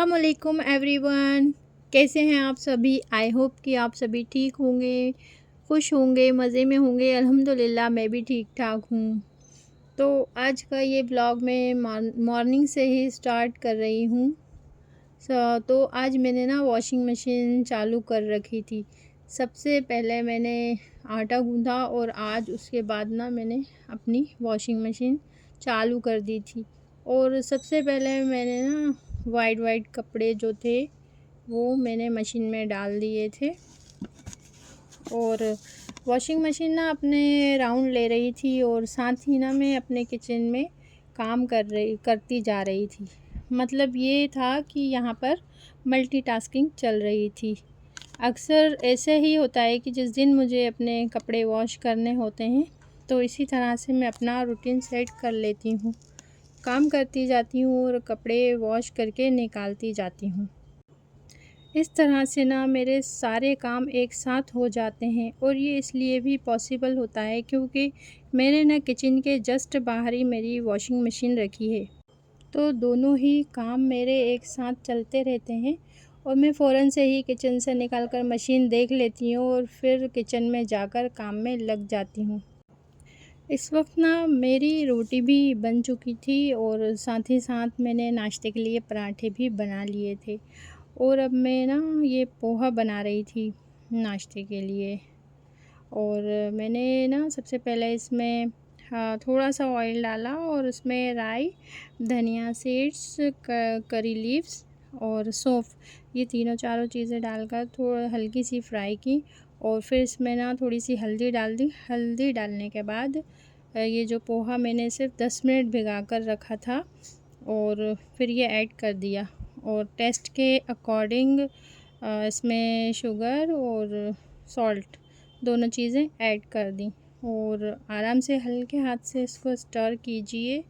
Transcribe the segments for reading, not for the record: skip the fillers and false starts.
अस्सलामुअलैकुम एवरीवन। कैसे हैं आप सभी? आई होप कि आप सभी ठीक होंगे, खुश होंगे, मज़े में होंगे। अल्हम्दुलिल्लाह मैं भी ठीक ठाक हूँ। तो आज का ये ब्लॉग मैं मॉर्निंग से ही स्टार्ट कर रही हूँ। तो आज मैंने ना वॉशिंग मशीन चालू कर रखी थी। सबसे पहले मैंने आटा गूँधा और आज उसके बाद ना मैंने अपनी वॉशिंग मशीन चालू कर दी थी। और सबसे पहले मैंने ना वाइट कपड़े जो थे वो मैंने मशीन में डाल दिए थे। और वॉशिंग मशीन ना अपने राउंड ले रही थी और साथ ही ना मैं अपने किचन में काम करती जा रही थी। मतलब ये था कि यहाँ पर मल्टीटास्किंग चल रही थी। अक्सर ऐसे ही होता है कि जिस दिन मुझे अपने कपड़े वॉश करने होते हैं तो इसी तरह से मैं अपना रूटीन सेट कर लेती हूँ। काम करती जाती हूँ और कपड़े वॉश करके निकालती जाती हूँ। इस तरह से ना मेरे सारे काम एक साथ हो जाते हैं और ये इसलिए भी पॉसिबल होता है क्योंकि मैंने ना किचन के जस्ट बाहर ही मेरी वॉशिंग मशीन रखी है। तो दोनों ही काम मेरे एक साथ चलते रहते हैं और मैं फ़ौरन से ही किचन से निकल कर मशीन देख लेती हूँ और फिर किचन में जाकर काम में लग जाती हूँ। इस वक्त ना मेरी रोटी भी बन चुकी थी और साथ ही साथ मैंने नाश्ते के लिए पराठे भी बना लिए थे। और अब मैं ना ये पोहा बना रही थी नाश्ते के लिए। और मैंने ना सबसे पहले इसमें थोड़ा सा ऑयल डाला और उसमें राई, धनिया सीड्स, करी लीव्स और सौंफ, ये तीनों चारों चीज़ें डालकर थोड़ा हल्की सी फ्राई की। और फिर इसमें ना थोड़ी सी हल्दी डाल दी। हल्दी डालने के बाद ये जो पोहा मैंने सिर्फ 10 मिनट भिगा कर रखा था और फिर ये ऐड कर दिया। और टेस्ट के अकॉर्डिंग इसमें शुगर और सॉल्ट दोनों चीज़ें ऐड कर दी। और आराम से हल्के हाथ से इसको स्टर कीजिए।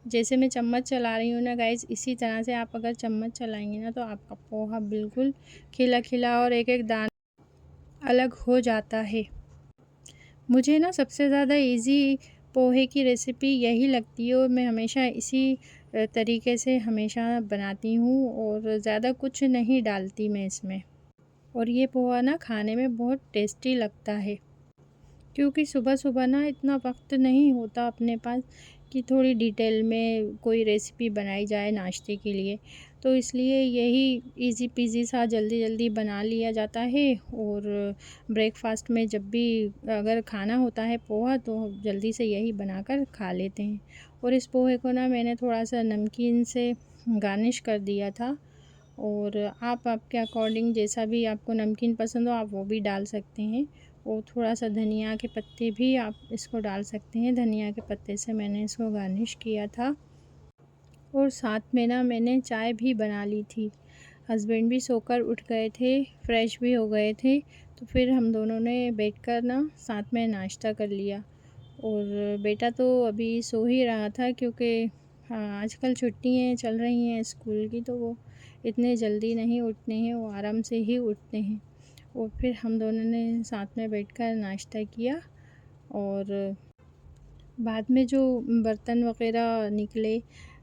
जैसे मैं चम्मच चला रही हूँ ना गाइज़, इसी तरह से आप अगर चम्मच चलाएंगे ना तो आपका पोहा बिल्कुल खिला खिला और एक एक दाना अलग हो जाता है। मुझे ना सबसे ज़्यादा इजी पोहे की रेसिपी यही लगती है और मैं हमेशा इसी तरीके से हमेशा बनाती हूँ और ज़्यादा कुछ नहीं डालती मैं इसमें। और ये पोहा ना खाने में बहुत टेस्टी लगता है क्योंकि सुबह सुबह ना इतना वक्त नहीं होता अपने पास कि थोड़ी डिटेल में कोई रेसिपी बनाई जाए नाश्ते के लिए। तो इसलिए यही इजी पीजी सा जल्दी जल्दी बना लिया जाता है। और ब्रेकफास्ट में जब भी अगर खाना होता है पोहा तो जल्दी से यही बनाकर खा लेते हैं। और इस पोहे को ना मैंने थोड़ा सा नमकीन से गार्निश कर दिया था। और आप आपके अकॉर्डिंग जैसा भी आपको नमकीन पसंद हो आप वो भी डाल सकते हैं। और थोड़ा सा धनिया के पत्ते भी आप इसको डाल सकते हैं। धनिया के पत्ते से मैंने इसको गार्निश किया था। और साथ में ना मैंने चाय भी बना ली थी। हस्बैंड भी सोकर उठ गए थे, फ्रेश भी हो गए थे, तो फिर हम दोनों ने बैठकर ना साथ में नाश्ता कर लिया। और बेटा तो अभी सो ही रहा था क्योंकि हाँ आजकल छुट्टियाँ चल रही हैं स्कूल की, तो वो इतने जल्दी नहीं उठते हैं, वो आराम से ही उठते हैं। और फिर हम दोनों ने साथ में बैठकर नाश्ता किया। और बाद में जो बर्तन वग़ैरह निकले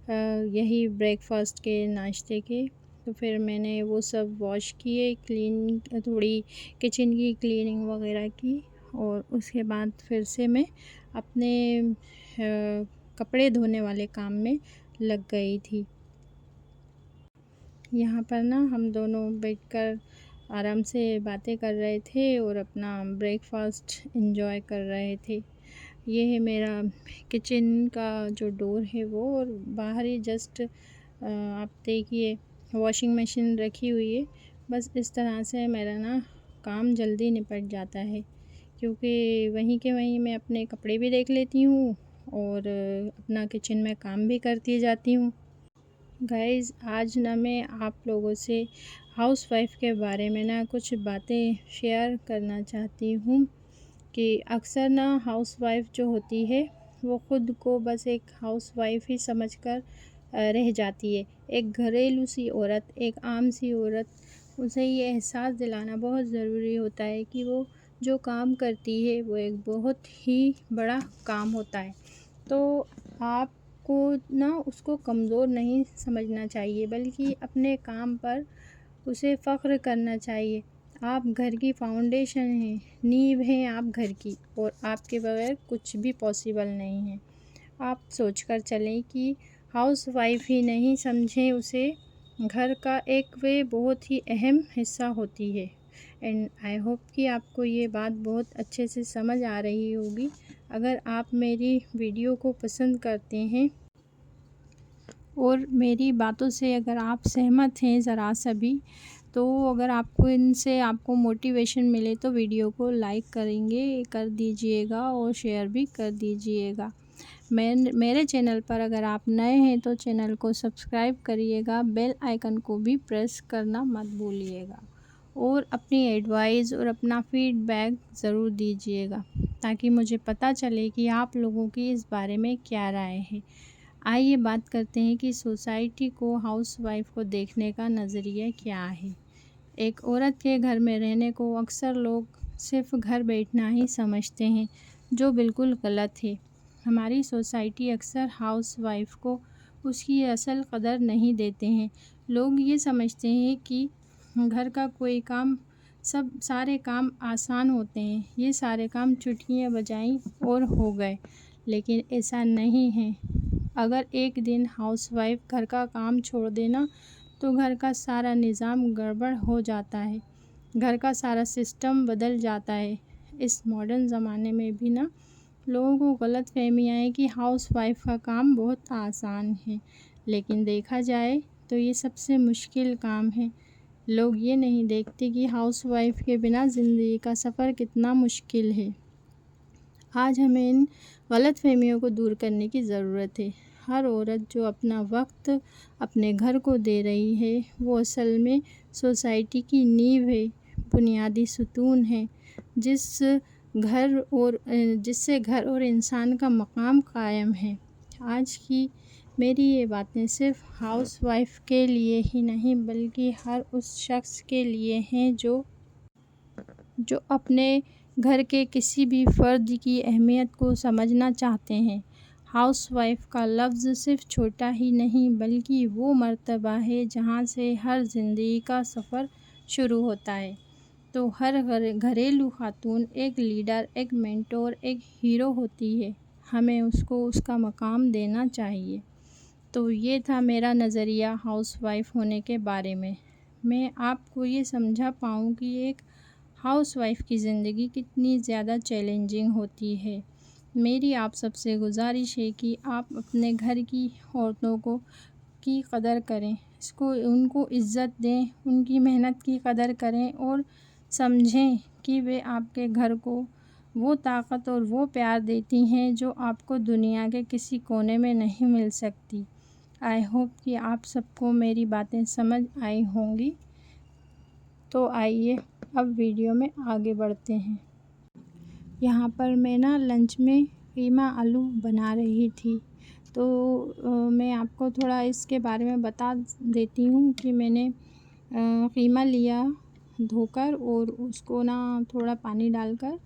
यही ब्रेकफास्ट के नाश्ते के, तो फिर मैंने वो सब वॉश किए, क्लीन थोड़ी किचन की क्लीनिंग वग़ैरह की। और उसके बाद फिर से मैं अपने कपड़े धोने वाले काम में लग गई थी। यहाँ पर ना हम दोनों बैठकर आराम से बातें कर रहे थे और अपना ब्रेकफास्ट एंजॉय कर रहे थे। ये है मेरा किचन का जो डोर है वो, और बाहर ही जस्ट आप देखिए वॉशिंग मशीन रखी हुई है। बस इस तरह से मेरा ना काम जल्दी निपट जाता है क्योंकि वहीं के वहीं मैं अपने कपड़े भी देख लेती हूँ और अपना किचन में काम भी करती जाती हूँ। गाइज़ आज ना मैं आप लोगों से हाउसवाइफ के बारे में ना कुछ बातें शेयर करना चाहती हूँ कि अक्सर ना हाउसवाइफ जो होती है वो ख़ुद को बस एक हाउसवाइफ ही समझकर रह जाती है। एक घरेलू सी औरत, एक आम सी औरत, उसे ये एहसास दिलाना बहुत ज़रूरी होता है कि वो जो काम करती है वो एक बहुत ही बड़ा काम होता है। तो आप आपको ना उसको कमज़ोर नहीं समझना चाहिए, बल्कि अपने काम पर उसे फ़ख्र करना चाहिए। आप घर की फाउंडेशन हैं, नींव हैं आप घर की, और आपके बगैर कुछ भी पॉसिबल नहीं है। आप सोचकर चलें कि हाउसवाइफ़ ही नहीं, समझें उसे घर का एक वे बहुत ही अहम हिस्सा होती है। एंड आई होप कि आपको ये बात बहुत अच्छे से समझ आ रही होगी। अगर आप मेरी वीडियो को पसंद करते हैं और मेरी बातों से अगर आप सहमत हैं ज़रा सा भी, तो अगर आपको इनसे आपको मोटिवेशन मिले तो वीडियो को लाइक कर दीजिएगा और शेयर भी कर दीजिएगा। मेरे चैनल पर अगर आप नए हैं तो चैनल को सब्सक्राइब करिएगा, बेल आइकन को भी प्रेस करना मत भूलिएगा, और अपनी एडवाइस और अपना फीडबैक ज़रूर दीजिएगा, ताकि मुझे पता चले कि आप लोगों की इस बारे में क्या राय है। आइए बात करते हैं कि सोसाइटी को हाउसवाइफ को देखने का नज़रिया क्या है। एक औरत के घर में रहने को अक्सर लोग सिर्फ घर बैठना ही समझते हैं, जो बिल्कुल गलत है। हमारी सोसाइटी अक्सर हाउसवाइफ को उसकी असल कदर नहीं देते हैं। लोग ये समझते हैं कि घर का कोई काम सारे काम आसान होते हैं, ये सारे काम चुटकियाँ बजाई और हो गए, लेकिन ऐसा नहीं है। अगर एक दिन हाउसवाइफ घर का काम छोड़ देना तो घर का सारा निज़ाम गड़बड़ हो जाता है, घर का सारा सिस्टम बदल जाता है। इस मॉडर्न ज़माने में भी ना लोगों को गलत फहमियाँ है कि हाउसवाइफ का काम बहुत आसान है, लेकिन देखा जाए तो ये सबसे मुश्किल काम है। लोग ये नहीं देखते कि हाउसवाइफ के बिना ज़िंदगी का सफ़र कितना मुश्किल है। आज हमें इन गलत फहमियों को दूर करने की ज़रूरत है। हर औरत जो अपना वक्त अपने घर को दे रही है, वो असल में सोसाइटी की नींव है, बुनियादी सुतून है, जिससे घर और इंसान का मकाम कायम है। आज की मेरी ये बातें सिर्फ हाउसवाइफ के लिए ही नहीं, बल्कि हर उस शख्स के लिए हैं जो अपने घर के किसी भी फ़र्द की अहमियत को समझना चाहते हैं। हाउसवाइफ का लफ्ज़ सिर्फ छोटा ही नहीं, बल्कि वो मर्तबा है जहाँ से हर ज़िंदगी का सफ़र शुरू होता है। तो हर घरेलू खातून एक लीडर, एक मेंटोर, एक हीरो होती है। हमें उसको उसका मकाम देना चाहिए। तो ये था मेरा नज़रिया हाउसवाइफ होने के बारे में। मैं आपको ये समझा पाऊँ कि एक हाउसवाइफ की ज़िंदगी कितनी ज़्यादा चैलेंजिंग होती है। मेरी आप सबसे गुजारिश है कि आप अपने घर की औरतों की कदर करें, उनको इज़्ज़त दें, उनकी मेहनत की कदर करें, और समझें कि वे आपके घर को वो ताकत और वो प्यार देती हैं जो आपको दुनिया के किसी कोने में नहीं मिल सकती। आई होप कि आप सबको मेरी बातें समझ आई होंगी। तो आइए अब वीडियो में आगे बढ़ते हैं। यहाँ पर मैं ना लंच में कीमा आलू बना रही थी, तो मैं आपको थोड़ा इसके बारे में बता देती हूँ कि मैंने कीमा लिया धोकर, और उसको ना थोड़ा पानी डालकर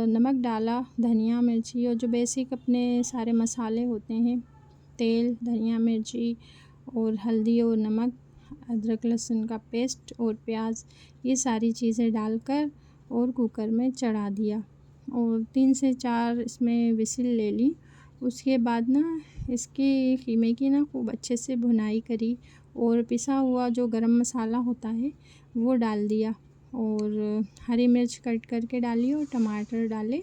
नमक डाला, धनिया मिर्ची और जो बेसिक अपने सारे मसाले होते हैं, तेल, धनिया मिर्ची और हल्दी और नमक, अदरक लहसुन का पेस्ट और प्याज, ये सारी चीज़ें डालकर और कुकर में चढ़ा दिया, और 3 से 4 इसमें विसिल ले ली। उसके बाद ना इसके कीमे की ना खूब अच्छे से भुनाई करी, और पिसा हुआ जो गरम मसाला होता है वो डाल दिया, और हरी मिर्च कट करके डाली और टमाटर डाले,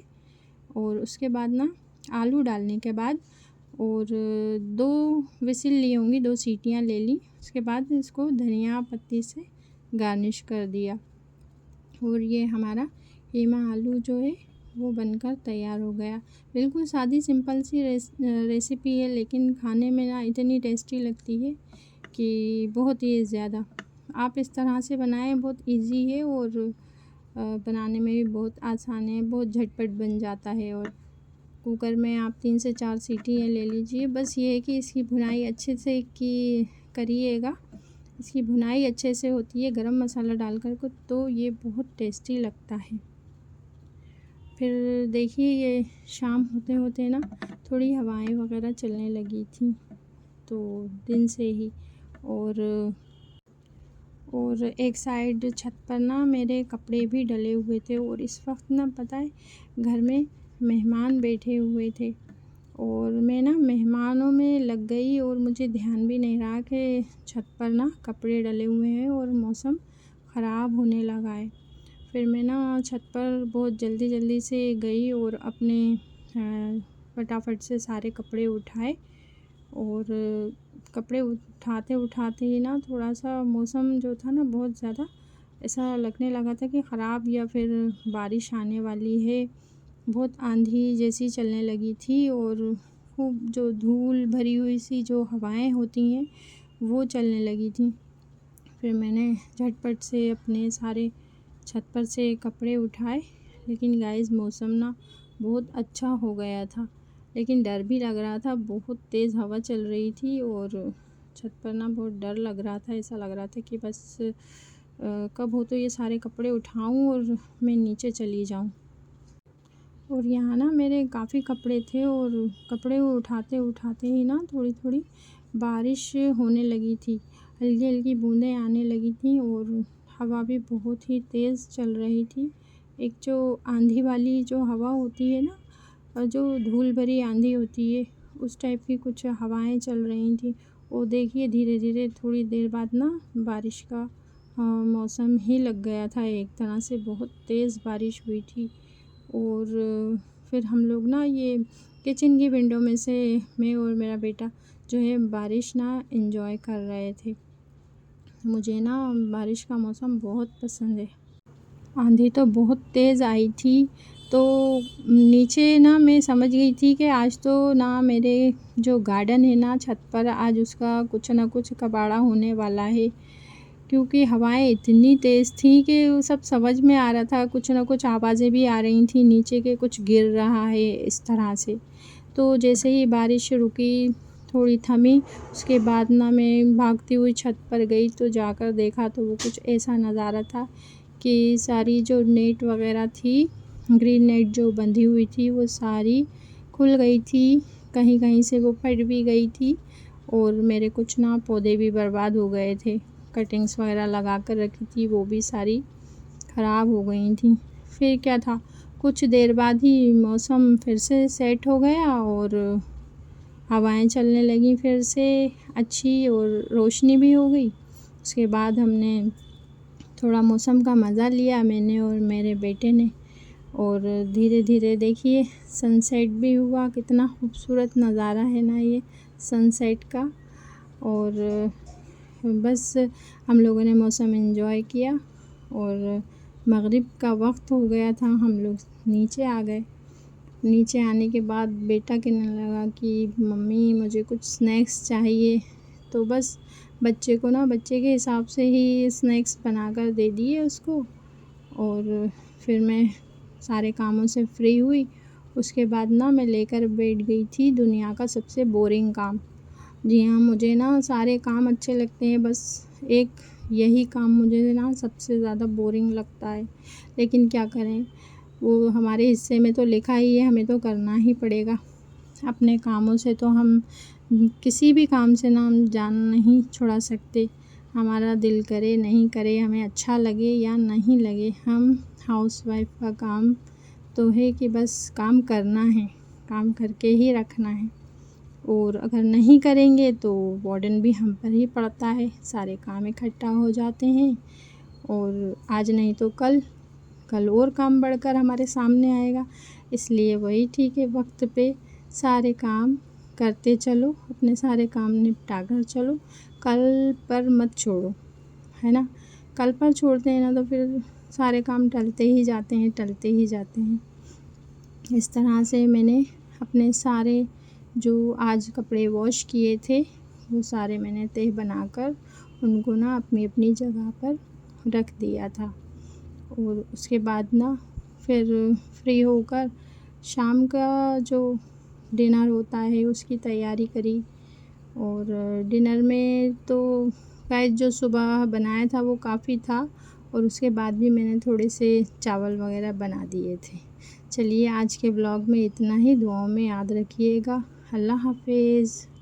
और उसके बाद ना आलू डालने के बाद और 2 विसिल ली होंगी, 2 सीटियाँ ले ली। उसके बाद इसको धनिया पत्ती से गार्निश कर दिया, और ये हमारा कीमा आलू जो है वो बनकर तैयार हो गया। बिल्कुल सादी सिंपल सी रेसिपी है, लेकिन खाने में ना इतनी टेस्टी लगती है कि बहुत ही ज़्यादा। आप इस तरह से बनाएं, बहुत इजी है और बनाने में भी बहुत आसान है, बहुत झटपट बन जाता है। और कुकर में आप 3 से 4 सीटियाँ ले लीजिए। बस ये है कि इसकी भुनाई अच्छे से करिएगा। इसकी भुनाई अच्छे से होती है गरम मसाला डालकर को, तो ये बहुत टेस्टी लगता है। फिर देखिए ये शाम होते होते ना थोड़ी हवाएं वगैरह चलने लगी थी, तो दिन से ही। और एक साइड छत पर ना मेरे कपड़े भी डले हुए थे, और इस वक्त ना पता है घर में मेहमान बैठे हुए थे, और मैं ना मेहमानों में लग गई और मुझे ध्यान भी नहीं रहा कि छत पर ना कपड़े डले हुए हैं और मौसम ख़राब होने लगा है। फिर मैं ना छत पर बहुत जल्दी जल्दी से गई और अपने फटाफट से सारे कपड़े उठाए, और कपड़े उठाते उठाते ही ना थोड़ा सा मौसम जो था ना बहुत ज़्यादा ऐसा लगने लगा था कि ख़राब या फिर बारिश आने वाली है। बहुत आंधी जैसी चलने लगी थी, और खूब जो धूल भरी हुई सी जो हवाएं होती हैं वो चलने लगी थी। फिर मैंने झटपट से अपने सारे छत पर से कपड़े उठाए, लेकिन गाइस मौसम ना बहुत अच्छा हो गया था, लेकिन डर भी लग रहा था। बहुत तेज़ हवा चल रही थी और छत पर ना बहुत डर लग रहा था। ऐसा लग रहा था कि बस कब हो तो ये सारे कपड़े उठाऊं और मैं नीचे चली जाऊं। और यहाँ ना मेरे काफ़ी कपड़े थे, और कपड़े उठाते उठाते ही ना थोड़ी थोड़ी बारिश होने लगी थी, हल्की हल्की बूंदें आने लगी थी, और हवा भी बहुत ही तेज़ चल रही थी। एक जो आंधी वाली जो हवा होती है ना, और जो धूल भरी आंधी होती है, उस टाइप की कुछ हवाएं चल रही थी। और देखिए धीरे धीरे थोड़ी देर बाद ना बारिश का मौसम ही लग गया था। एक तरह से बहुत तेज़ बारिश हुई थी। और फिर हम लोग ना ये किचन की विंडो में से मैं और मेरा बेटा जो है बारिश ना एंजॉय कर रहे थे। मुझे ना बारिश का मौसम बहुत पसंद है। आंधी तो बहुत तेज़ आई थी, तो नीचे ना मैं समझ गई थी कि आज तो ना मेरे जो गार्डन है ना छत पर, आज उसका कुछ ना कुछ कबाड़ा होने वाला है, क्योंकि हवाएं इतनी तेज़ थी कि वो सब समझ में आ रहा था। कुछ ना कुछ आवाज़ें भी आ रही थी नीचे के, कुछ गिर रहा है इस तरह से। तो जैसे ही बारिश रुकी, थोड़ी थमी, उसके बाद ना मैं भागती हुई छत पर गई, तो जाकर देखा तो वो कुछ ऐसा नज़ारा था कि सारी जो नेट वगैरह थी, ग्रीन नेट जो बंधी हुई थी, वो सारी खुल गई थी। कहीं कहीं से वो फट भी गई थी, और मेरे कुछ ना पौधे भी बर्बाद हो गए थे। कटिंग्स वगैरह लगा कर रखी थी, वो भी सारी ख़राब हो गई थी। फिर क्या था, कुछ देर बाद ही मौसम फिर से सेट हो गया, और हवाएं चलने लगी फिर से अच्छी, और रोशनी भी हो गई। उसके बाद हमने थोड़ा मौसम का मज़ा लिया, मैंने और मेरे बेटे ने। और धीरे धीरे देखिए सनसेट भी हुआ। कितना खूबसूरत नज़ारा है ना ये सनसेट का। और बस हम लोगों ने मौसम एंजॉय किया, और मगरिब का वक्त हो गया था, हम लोग नीचे आ गए। नीचे आने के बाद बेटा कहने लगा कि मम्मी मुझे कुछ स्नैक्स चाहिए, तो बस बच्चे को ना बच्चे के हिसाब से ही स्नैक्स बनाकर दे दिए उसको। और फिर मैं सारे कामों से फ्री हुई। उसके बाद ना मैं लेकर बैठ गई थी दुनिया का सबसे बोरिंग काम। जी हाँ, मुझे ना सारे काम अच्छे लगते हैं, बस एक यही काम मुझे ना सबसे ज़्यादा बोरिंग लगता है। लेकिन क्या करें, वो हमारे हिस्से में तो लिखा ही है, हमें तो करना ही पड़ेगा। अपने कामों से तो हम किसी भी काम से ना हम जान नहीं छुड़ा सकते। हमारा दिल करे नहीं करे, हमें अच्छा लगे या नहीं लगे, हम हाउसवाइफ का काम तो है कि बस काम करना है, काम करके ही रखना है। और अगर नहीं करेंगे तो वार्डन भी हम पर ही पड़ता है। सारे काम इकट्ठा हो जाते हैं, और आज नहीं तो कल और काम बढ़कर हमारे सामने आएगा। इसलिए वही ठीक है, वक्त पे सारे काम करते चलो, अपने सारे काम निपटा कर चलो, कल पर मत छोड़ो, है ना। कल पर छोड़ते हैं ना तो फिर सारे काम टलते ही जाते हैं। इस तरह से मैंने अपने सारे जो आज कपड़े वॉश किए थे, वो सारे मैंने तह बनाकर उनको ना अपनी अपनी जगह पर रख दिया था। और उसके बाद ना फिर फ्री होकर शाम का जो डिनर होता है उसकी तैयारी करी। और डिनर में तो गाइस जो सुबह बनाया था वो काफ़ी था, और उसके बाद भी मैंने थोड़े से चावल वगैरह बना दिए थे। चलिए आज के ब्लॉग में इतना ही, दुआओं में याद रखिएगा। अल्लाह हाफ़िज़।